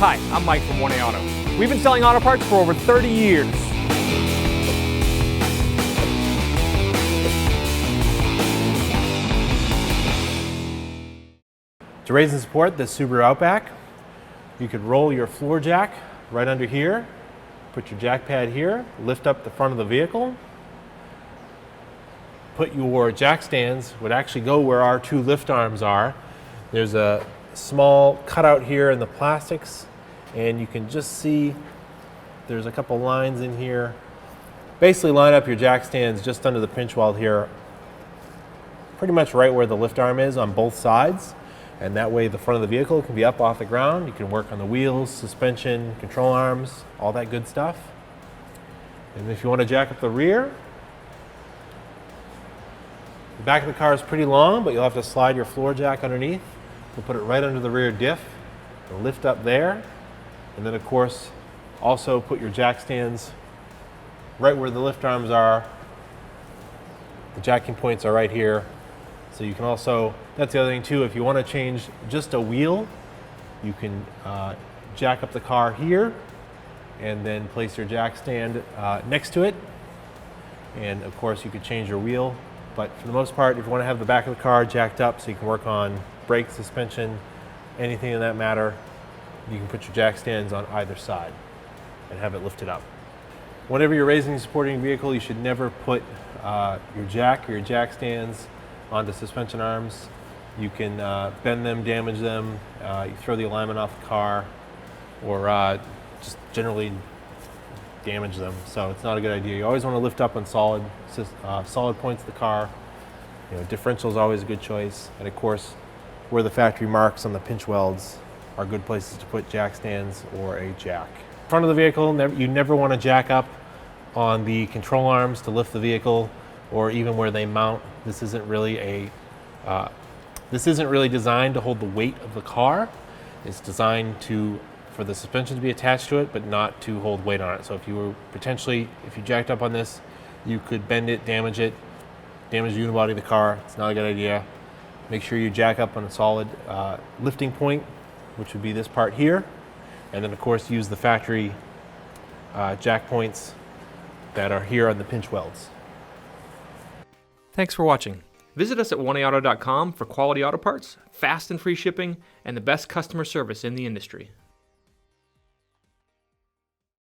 Hi, I'm Mike from 1A Auto. We've been selling auto parts for over 30 years. To raise and support the Subaru Outback, you could roll your floor jack right under here, put your jack pad here, lift up the front of the vehicle, put your jack stands, would actually go where our two lift arms are. There's a small cutout here in the plastics, and you can just see there's a couple lines in here. Basically line up your jack stands just under the pinch weld here, pretty much right where the lift arm is on both sides. And that way the front of the vehicle can be up off the ground. You can work on the wheels, suspension, control arms, all that good stuff. And if you want to jack up the rear, the back of the car is pretty long, but you'll have to slide your floor jack underneath. We'll put it right under the rear diff and lift up there. And then of course, also put your jack stands right where the lift arms are. The jacking points are right here. So you can also, that's the other thing too, if you want to change just a wheel, you can jack up the car here and then place your jack stand next to it. And of course you could change your wheel, but for the most part, if you want to have the back of the car jacked up so you can work on brake, suspension, anything in that matter, you can put your jack stands on either side and have it lifted up. Whenever you're raising and supporting a vehicle, you should never put your jack or your jack stands onto suspension arms. You can bend them, damage them, you throw the alignment off the car, or just generally damage them. So it's not a good idea. You always want to lift up on solid points of the car. You know, differential is always a good choice. And of course, where the factory marks on the pinch welds are good places to put jack stands or a jack. Front of the vehicle, you never want to jack up on the control arms to lift the vehicle, or even where they mount. This isn't really designed to hold the weight of the car. It's designed for the suspension to be attached to it, but not to hold weight on it. So if you jacked up on this, you could bend it, damage the unibody of the car. It's not a good idea. Make sure you jack up on a solid lifting point, which would be this part here. And then of course use the factory jack points that are here on the pinch welds. Thanks for watching. Visit us at 1AAuto.com for quality auto parts, fast and free shipping, and the best customer service in the industry.